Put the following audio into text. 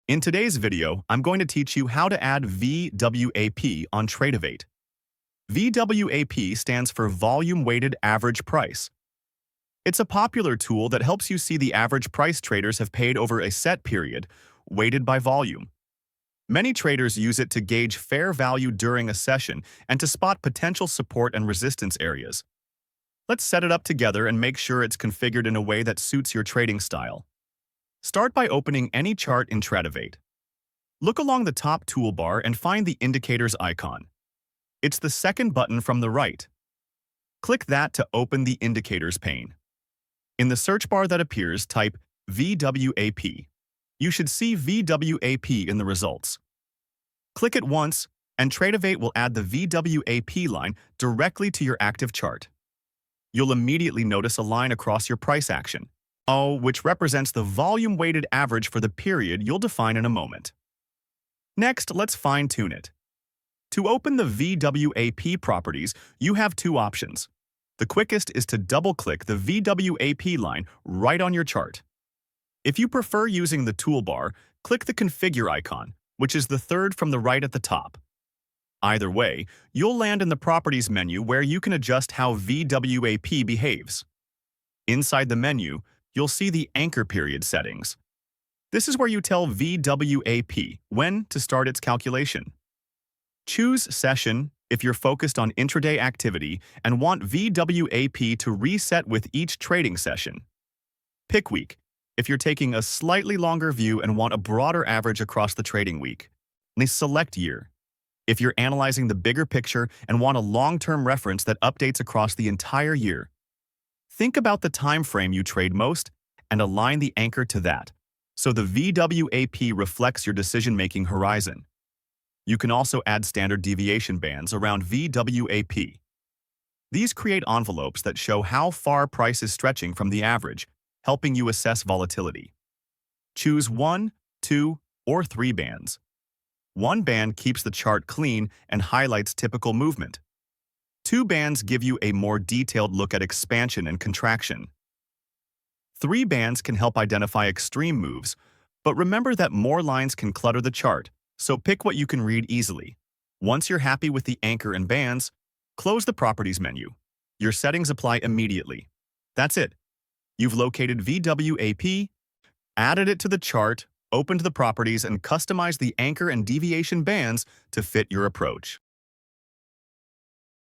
In today's video, I'm going to teach you how to add VWAP on Tradovate. VWAP stands for Volume Weighted Average Price. It's a popular tool that helps you see the average price traders have paid over a set period, weighted by volume. Many traders use it to gauge fair value during a session and to spot potential support and resistance areas. Let's set it up together and make sure it's configured in a way that suits your trading style. Start by opening any chart in Tradovate. Look along the top toolbar and find the Indicators icon. It's the second button from the right. Click that to open the Indicators pane. In the search bar that appears, type VWAP. You should see VWAP in the results. Click it once, and Tradovate will add the VWAP line directly to your active chart. You'll immediately notice a line across your price action, which represents the volume-weighted average for the period you'll define in a moment. Next, let's fine-tune it. To open the VWAP properties, you have two options. The quickest is to double-click the VWAP line right on your chart. If you prefer using the toolbar, click the Configure icon, which is the third from the right at the top. Either way, you'll land in the Properties menu where you can adjust how VWAP behaves. Inside the menu, you'll see the Anchor Period settings. This is where you tell VWAP when to start its calculation. Choose Session if you're focused on intraday activity and want VWAP to reset with each trading session. Pick Week if you're taking a slightly longer view and want a broader average across the trading week. Select Year if you're analyzing the bigger picture and want a long-term reference that updates across the entire year. Think about the time frame you trade most and align the anchor to that, so the VWAP reflects your decision-making horizon. You can also add standard deviation bands around VWAP. These create envelopes that show how far price is stretching from the average, helping you assess volatility. Choose 1, 2, or 3 bands. One band keeps the chart clean and highlights typical movement. 2 bands give you a more detailed look at expansion and contraction. 3 bands can help identify extreme moves, but remember that more lines can clutter the chart, so pick what you can read easily. Once you're happy with the anchor and bands, close the Properties menu. Your settings apply immediately. That's it. You've located VWAP, added it to the chart, opened the properties, and customized the anchor and deviation bands to fit your approach.